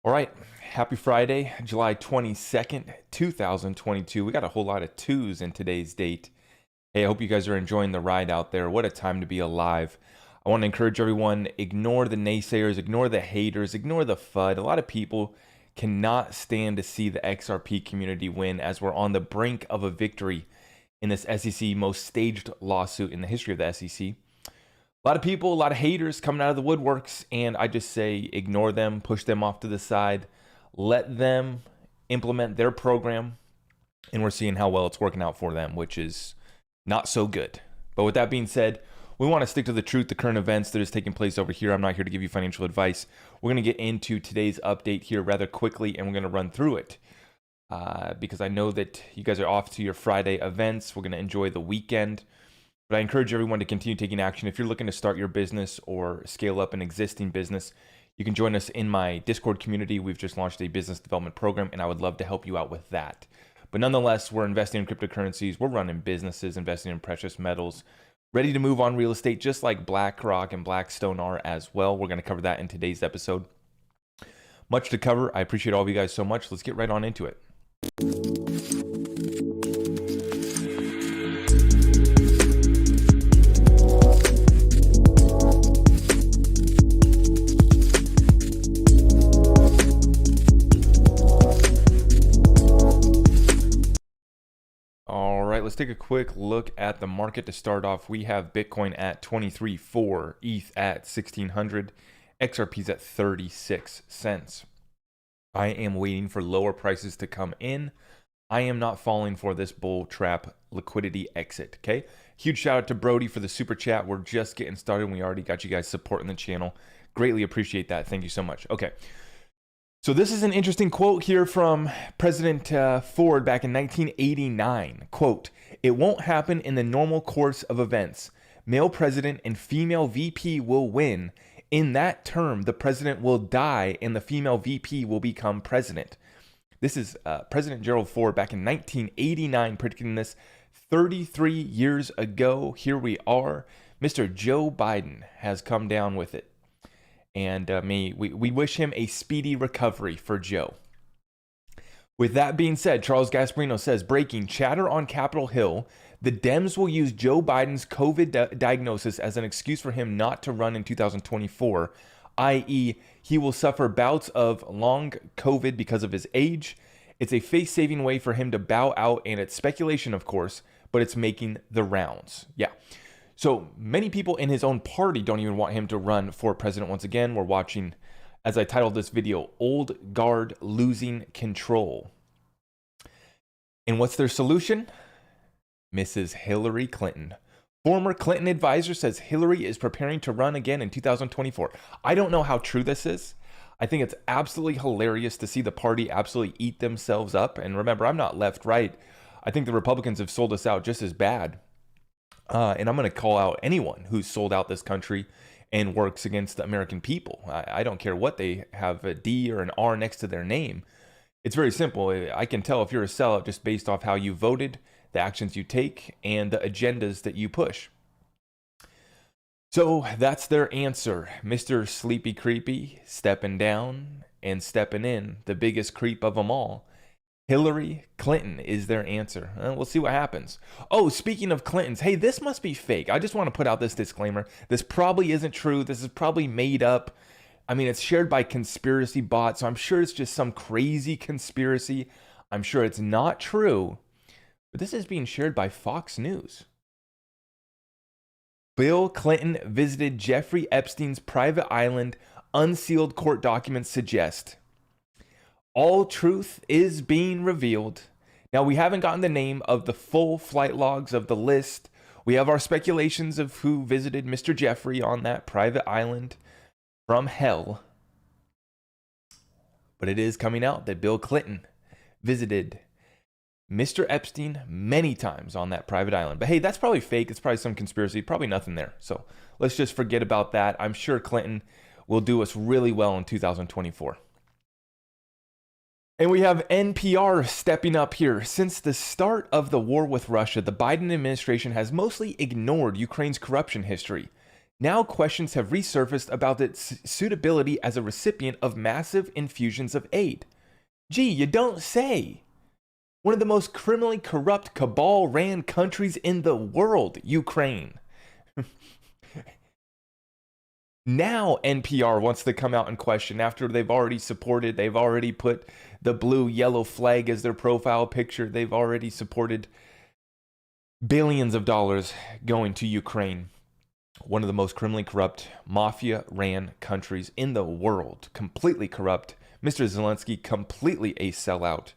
All right, happy Friday, July 22nd, 2022. We got a whole lot of twos in today's date. Hey, I hope you guys are enjoying the ride out there. What a time to be alive. I want to encourage everyone, ignore the naysayers, ignore the haters, ignore the FUD. A lot of people cannot stand to see the XRP community win as we're on the brink of a victory in this SEC most staged lawsuit in the history of the SEC. A lot of people, a lot of haters coming out of the woodworks, and I just say ignore them, push them off to the side, let them implement their program, and we're seeing how well it's working out for them, which is not so good. But with that being said, we want to stick to the truth, the current events that is taking place over here. I'm not here to give you financial advice. We're going to get into today's update here rather quickly, and we're going to run through it because I know that you guys are off to your Friday events. We're going to enjoy the weekend. But I encourage everyone to continue taking action. If you're looking to start your business or scale up an existing business, you can join us in my Discord community. We've just launched a business development program, and I would love to help you out with that. But nonetheless, we're investing in cryptocurrencies. We're running businesses, investing in precious metals, ready to move on real estate, just like BlackRock and Blackstone are as well. We're going to cover that in today's episode. Much to cover. I appreciate all of you guys so much. Let's get right on into it. Let's take a quick look at the market to start off. We have Bitcoin at 23.4, ETH at 1600, XRP's at 36 cents. I am waiting for lower prices to come in. I am not falling for this bull trap liquidity exit, okay? Huge shout out to Brody for the super chat. We're just getting started. We already got you guys supporting the channel. Greatly appreciate that. Thank you so much. Okay. So this is an interesting quote here from President Ford back in 1989. Quote, "It won't happen in the normal course of events. Male president and female VP will win. In that term, the president will die and the female VP will become president." This is President Gerald Ford back in 1989 predicting this 33 years ago. Here we are. Mr. Joe Biden has come down with it. And we wish him a speedy recovery for Joe. With that being said, Charles Gasparino says, breaking chatter on Capitol Hill, the Dems will use Joe Biden's COVID diagnosis as an excuse for him not to run in 2024, i.e. he will suffer bouts of long COVID because of his age. It's a face-saving way for him to bow out, and it's speculation, of course, but it's making the rounds. Yeah. So many people in his own party don't even want him to run for president once again. We're watching, as I titled this video, Old Guard Losing Control. And what's their solution? Mrs. Hillary Clinton. Former Clinton advisor says Hillary is preparing to run again in 2024. I don't know how true this is. I think it's absolutely hilarious to see the party absolutely eat themselves up. And remember, I'm not left, right. I think the Republicans have sold us out just as bad. And I'm going to call out anyone who's sold out this country and works against the American people. I don't care what they have, a D or an R next to their name. It's very simple. I can tell if you're a sellout just based off how you voted, the actions you take, and the agendas that you push. So that's their answer. Mr. Sleepy Creepy stepping down and stepping in, the biggest creep of them all. Hillary Clinton is their answer. We'll see what happens. Oh, speaking of Clintons, hey, this must be fake. I just want to put out this disclaimer. This probably isn't true. This is probably made up. I mean, it's shared by conspiracy bots, so I'm sure it's just some crazy conspiracy. I'm sure it's not true, but this is being shared by Fox News. Bill Clinton visited Jeffrey Epstein's private island. Unsealed court documents suggest. All truth is being revealed. Now, we haven't gotten the name of the full flight logs of the list. We have our speculations of who visited Mr. Jeffrey on that private island from hell. But it is coming out that Bill Clinton visited Mr. Epstein many times on that private island. But hey, that's probably fake. It's probably some conspiracy. Probably nothing there. So let's just forget about that. I'm sure Clinton will do us really well in 2024. And we have NPR stepping up here. Since the start of the war with Russia, the Biden administration has mostly ignored Ukraine's corruption history. Now questions have resurfaced about its suitability as a recipient of massive infusions of aid. Gee, you don't say. One of the most criminally corrupt cabal-ran countries in the world, Ukraine. Now NPR wants to come out and question after they've already put the blue yellow flag as their profile picture. They've already supported billions of dollars going to Ukraine. One of the most criminally corrupt mafia-ran countries in the world. Completely corrupt. Mr. Zelensky, completely a sellout.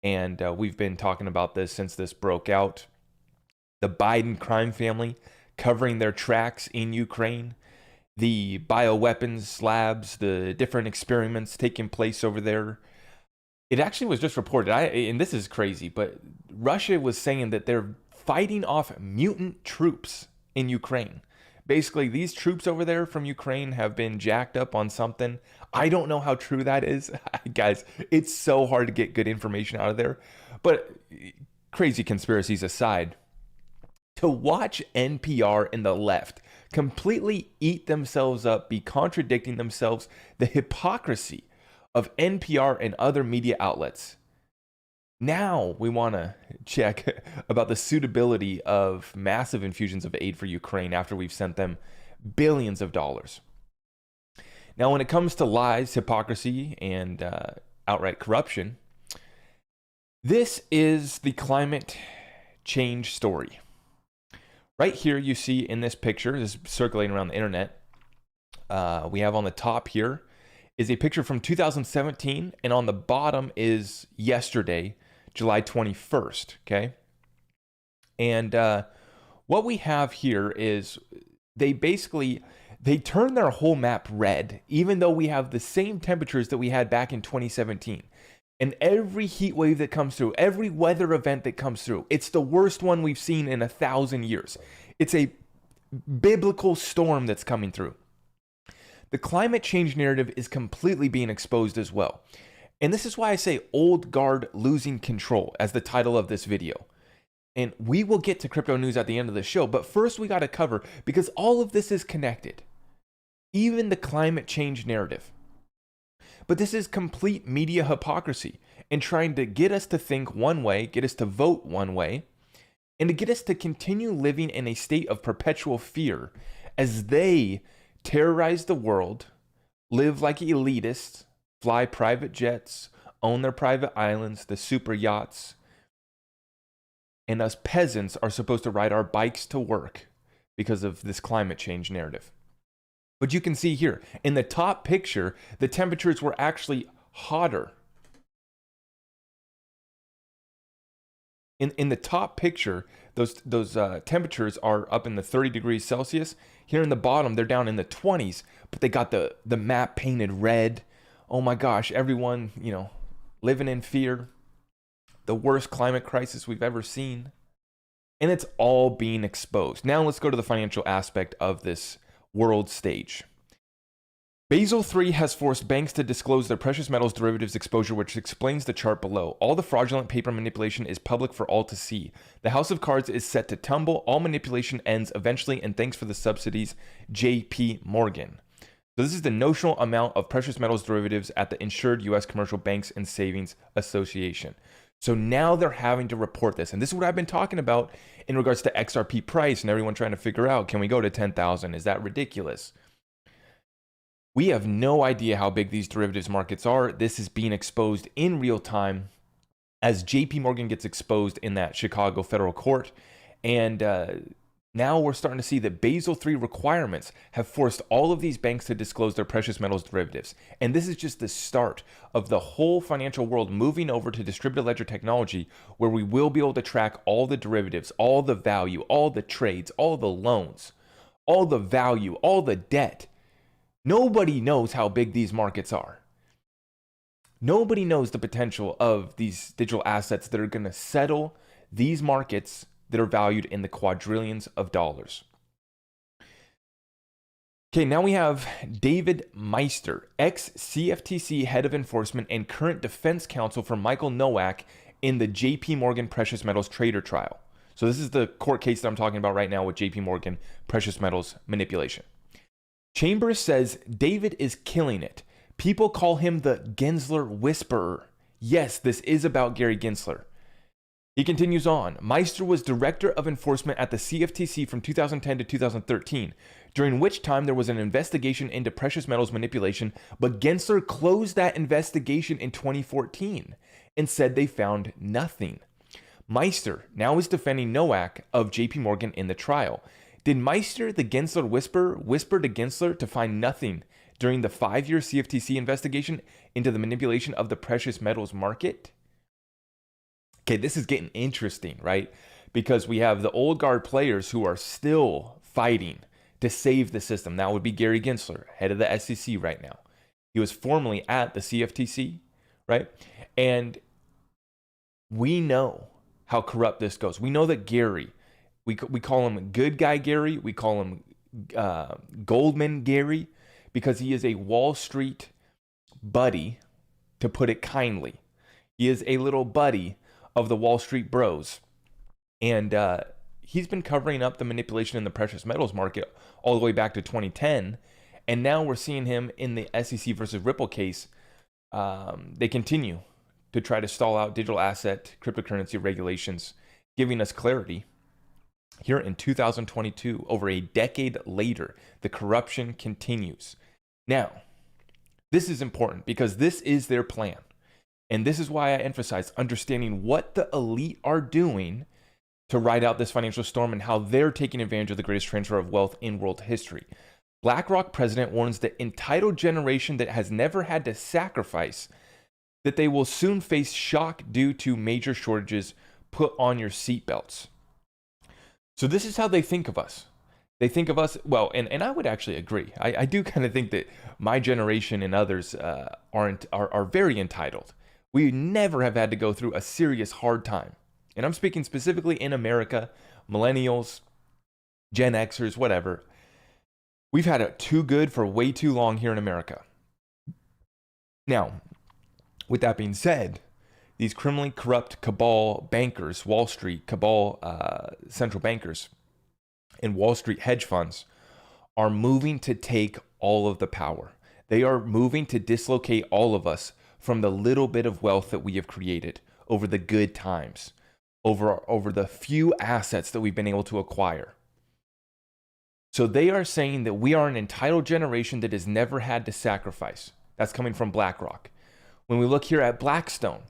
And we've been talking about this since this broke out. The Biden crime family covering their tracks in Ukraine. The bioweapons labs, the different experiments taking place over there. It actually was just reported, and this is crazy, but Russia was saying that they're fighting off mutant troops in Ukraine. Basically, these troops over there from Ukraine have been jacked up on something. I don't know how true that is. Guys, it's so hard to get good information out of there. But crazy conspiracies aside, to watch NPR and the left completely eat themselves up, be contradicting themselves, the hypocrisy of NPR and other media outlets. Now we want to check about the suitability of massive infusions of aid for Ukraine after we've sent them billions of dollars. Now, when it comes to lies, hypocrisy, and outright corruption, this is the climate change story. Right here, you see in this picture, this is circulating around the internet, we have on the top here is a picture from 2017, and on the bottom is yesterday, July 21st, okay? And what we have here is they turn their whole map red, even though we have the same temperatures that we had back in 2017. And every heat wave that comes through, every weather event that comes through, it's the worst one we've seen in 1,000 years. It's a biblical storm that's coming through. The climate change narrative is completely being exposed as well. And this is why I say old guard losing control as the title of this video. And we will get to crypto news at the end of the show, but first we got to cover, because all of this is connected. Even the climate change narrative. But this is complete media hypocrisy and trying to get us to think one way, get us to vote one way, and to get us to continue living in a state of perpetual fear as they terrorize the world, live like elitists, fly private jets, own their private islands, the super yachts, and us peasants are supposed to ride our bikes to work because of this climate change narrative. But you can see here, in the top picture, the temperatures were actually hotter. In the top picture, those temperatures are up in the 30 degrees Celsius. Here in the bottom, they're down in the 20s, but they got the map painted red. Oh my gosh, everyone, living in fear. The worst climate crisis we've ever seen. And it's all being exposed. Now let's go to the financial aspect of this world stage. Basel III has forced banks to disclose their precious metals derivatives exposure, which explains the chart below. All the fraudulent paper manipulation is public for all to see. The house of cards is set to tumble. All manipulation ends eventually, and thanks for the subsidies, JP Morgan. So this is the notional amount of precious metals derivatives at the insured U.S. Commercial Banks and Savings Association. So now they're having to report this. And this is what I've been talking about in regards to XRP price and everyone trying to figure out, can we go to 10,000? Is that ridiculous? We have no idea how big these derivatives markets are. This is being exposed in real time as JP Morgan gets exposed in that Chicago federal court. And now we're starting to see that Basel III requirements have forced all of these banks to disclose their precious metals derivatives. And this is just the start of the whole financial world moving over to distributed ledger technology, where we will be able to track all the derivatives, all the value, all the trades, all the loans, all the value, all the debt. Nobody knows how big these markets are. Nobody knows the potential of these digital assets that are going to settle these markets that are valued in the quadrillions of dollars. Okay, now we have David Meister, ex-CFTC head of enforcement and current defense counsel for Michael Nowak in the JP Morgan precious metals trader trial. So this is the court case that I'm talking about right now with JP Morgan precious metals manipulation. Chambers says David is killing it. People call him the Gensler Whisperer. Yes, this is about Gary Gensler. He continues on. Meister was director of enforcement at the CFTC from 2010 to 2013, during which time there was an investigation into precious metals manipulation, but Gensler closed that investigation in 2014 and said they found nothing. Meister now is defending Nowak of JP Morgan in the trial. Did Meister, the Gensler whisper to Gensler to find nothing during the 5-year CFTC investigation into the manipulation of the precious metals market? Okay, this is getting interesting, right? Because we have the old guard players who are still fighting to save the system. That would be Gary Gensler, head of the SEC right now. He was formerly at the CFTC, right? And we know how corrupt this goes. We know that Gary, we call him good guy Gary, we call him Goldman Gary, because he is a Wall Street buddy, to put it kindly. He is a little buddy of the Wall Street bros. And he's been covering up the manipulation in the precious metals market all the way back to 2010. And now we're seeing him in the SEC versus Ripple case. They continue to try to stall out digital asset cryptocurrency regulations, giving us clarity. Here in 2022, over a decade later, the corruption continues. Now, this is important because this is their plan. And this is why I emphasize understanding what the elite are doing to ride out this financial storm and how they're taking advantage of the greatest transfer of wealth in world history. BlackRock president warns the entitled generation that has never had to sacrifice that they will soon face shock due to major shortages. Put on your seatbelts. So this is how they think of us. They think of us, well, and I would actually agree. I do kind of think that my generation and others are very entitled. We never have had to go through a serious hard time. And I'm speaking specifically in America, millennials, Gen Xers, whatever. We've had it too good for way too long here in America. Now, with that being said, these criminally corrupt cabal bankers, Wall Street cabal central bankers, and Wall Street hedge funds are moving to take all of the power. They are moving to dislocate all of us from the little bit of wealth that we have created over the good times, over the few assets that we've been able to acquire. So they are saying that we are an entitled generation that has never had to sacrifice. That's coming from BlackRock. When we look here at Blackstone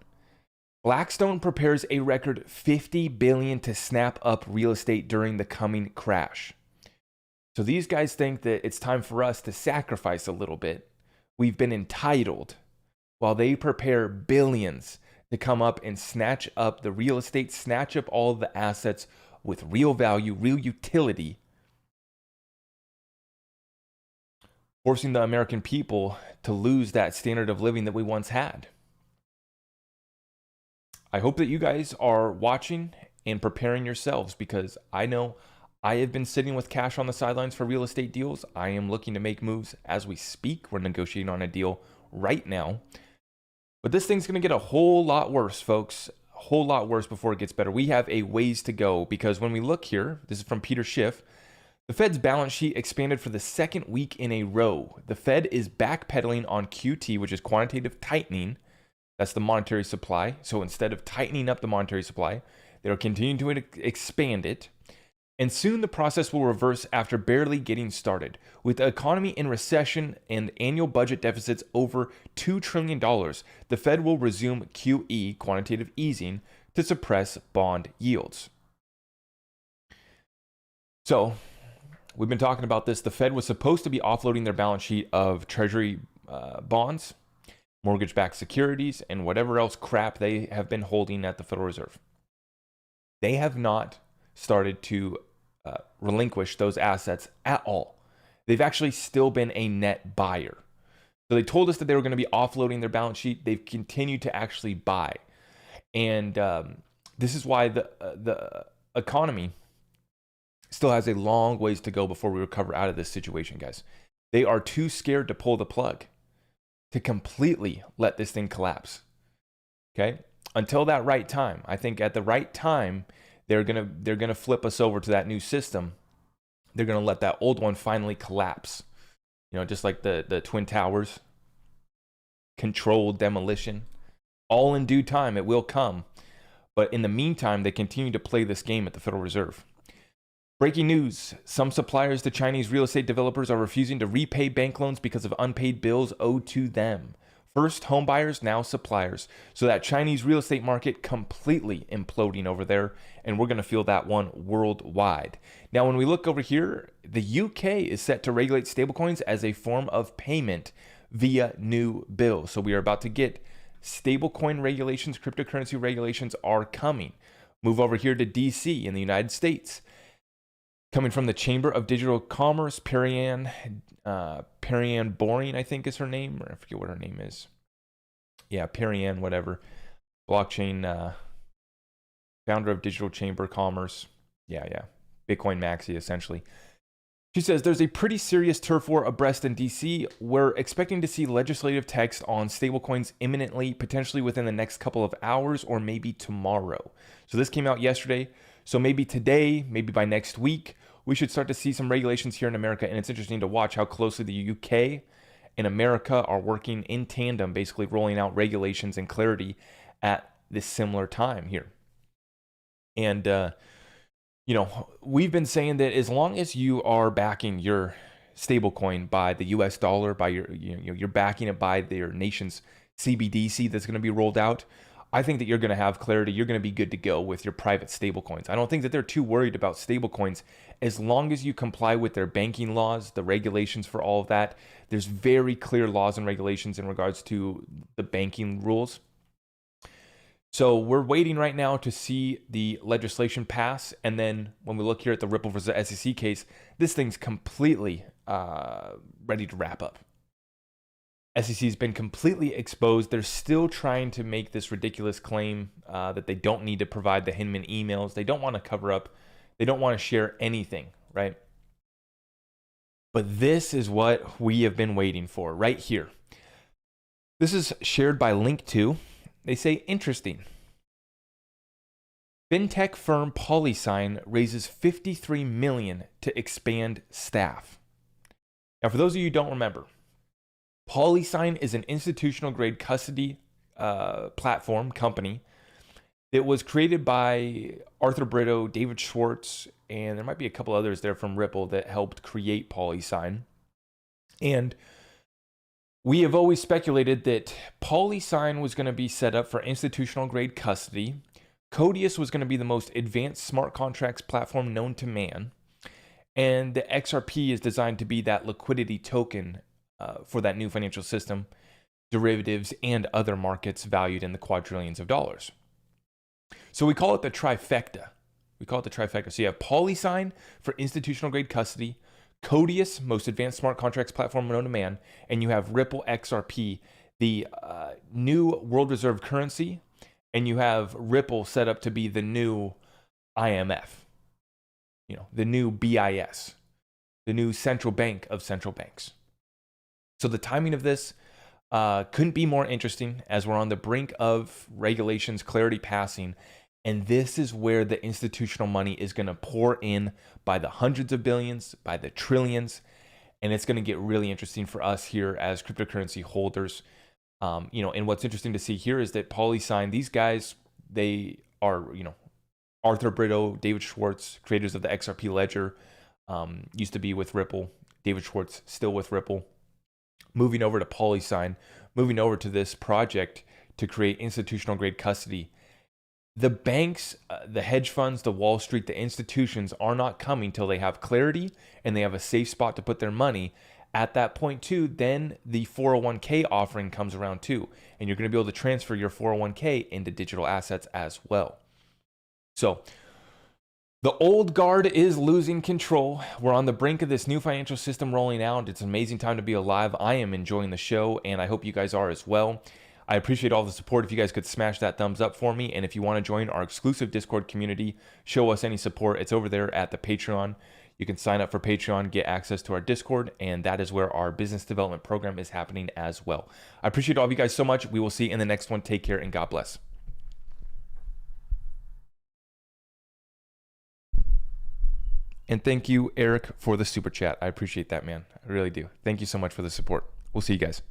prepares a record $50 billion to snap up real estate during the coming crash. So these guys think that it's time for us to sacrifice a little bit. We've been entitled, while they prepare billions to come up and snatch up the real estate, snatch up all of the assets with real value, real utility, forcing the American people to lose that standard of living that we once had. I hope that you guys are watching and preparing yourselves, because I know I have been sitting with cash on the sidelines for real estate deals. I am looking to make moves as we speak. We're negotiating on a deal right now. But this thing's going to get a whole lot worse, folks. A whole lot worse before it gets better. We have a ways to go, because when we look here, this is from Peter Schiff, the Fed's balance sheet expanded for the second week in a row. The Fed is backpedaling on QT, which is quantitative tightening. That's the monetary supply. So instead of tightening up the monetary supply, they're continuing to expand it. And soon the process will reverse after barely getting started. With the economy in recession and annual budget deficits over $2 trillion, the Fed will resume QE, quantitative easing, to suppress bond yields. So we've been talking about this. The Fed was supposed to be offloading their balance sheet of treasury bonds, mortgage-backed securities, and whatever else crap they have been holding at the Federal Reserve. They have not started to relinquish those assets at all. They've actually still been a net buyer. So they told us that they were going to be offloading their balance sheet. They've continued to actually buy. And this is why the economy still has a long ways to go before we recover out of this situation, guys. They are too scared to pull the plug, to completely let this thing collapse. Okay? Until that right time. I think at the right time, they're gonna flip us over to that new system. They're gonna let that old one finally collapse. Just like the Twin Towers, controlled demolition. All in due time, it will come. But in the meantime, they continue to play this game at the Federal Reserve. Breaking news. Some suppliers to Chinese real estate developers are refusing to repay bank loans because of unpaid bills owed to them. First home buyers, now suppliers. So that Chinese real estate market completely imploding over there, and we're going to feel that one worldwide. Now, when we look over here, the UK is set to regulate stablecoins as a form of payment via new bill. So we are about to get stablecoin regulations, cryptocurrency regulations are coming. Move over here to DC in the United States. Coming from the Chamber of Digital Commerce, Perianne Boring, I think is her name, or I forget what her name is. Yeah, Perianne, whatever. Blockchain founder of Digital Chamber Commerce. Yeah. Bitcoin Maxi, essentially. She says there's a pretty serious turf war abreast in DC. We're expecting to see legislative text on stablecoins imminently, potentially within the next couple of hours or maybe tomorrow. So this came out yesterday. So maybe today, maybe by next week, we should start to see some regulations here in America. And it's interesting to watch how closely the UK and America are working in tandem, basically rolling out regulations and clarity at this similar time here. And, we've been saying that as long as you are backing your stablecoin by the US dollar, by you're backing it by your nation's CBDC that's going to be rolled out, I think that you're going to have clarity. You're going to be good to go with your private stablecoins. I don't think that they're too worried about stablecoins as long as you comply with their banking laws, the regulations for all of that. There's very clear laws and regulations in regards to the banking rules. So we're waiting right now to see the legislation pass. And then when we look here at the Ripple versus SEC case, this thing's completely ready to wrap up. SEC's been completely exposed. They're still trying to make this ridiculous claim that they don't need to provide the Hinman emails. They don't want to cover up. They don't want to share anything, right? But this is what we have been waiting for right here. This is shared by Link2. They say, interesting. Fintech firm PolySign raises $53 million to expand staff. Now, for those of you who don't remember, PolySign is an institutional grade custody platform company that was created by Arthur Brito, David Schwartz, and there might be a couple others there from Ripple that helped create PolySign. And we have always speculated that PolySign was going to be set up for institutional grade custody. Codius was going to be the most advanced smart contracts platform known to man. And the XRP is designed to be that liquidity token for that new financial system, derivatives, and other markets valued in the quadrillions of dollars. So we call it the trifecta. So you have PolySign for institutional grade custody, Codius, most advanced smart contracts platform known to man, and you have Ripple XRP, the new world reserve currency, and you have Ripple set up to be the new IMF, the new BIS, the new central bank of central banks. So the timing of this couldn't be more interesting as we're on the brink of regulations, clarity passing. And this is where the institutional money is going to pour in by the hundreds of billions, by the trillions. And it's going to get really interesting for us here as cryptocurrency holders. And what's interesting to see here is that PolySign, these guys, they are, Arthur Brito, David Schwartz, creators of the XRP ledger, used to be with Ripple. David Schwartz still with Ripple. Moving over to PolySign, moving over to this project to create institutional grade custody. The banks, the hedge funds, the Wall Street, the institutions are not coming till they have clarity and they have a safe spot to put their money. At that point too, then the 401k offering comes around too. And you're going to be able to transfer your 401k into digital assets as well. So the old guard is losing control. We're on the brink of this new financial system rolling out. It's an amazing time to be alive. I am enjoying the show, and I hope you guys are as well. I appreciate all the support. If you guys could smash that thumbs up for me, and if you want to join our exclusive Discord community, show us any support. It's over there at the Patreon. You can sign up for Patreon, get access to our Discord, and that is where our business development program is happening as well. I appreciate all of you guys so much. We will see you in the next one. Take care, and God bless. And thank you, Eric, for the super chat. I appreciate that, man. I really do. Thank you so much for the support. We'll see you guys.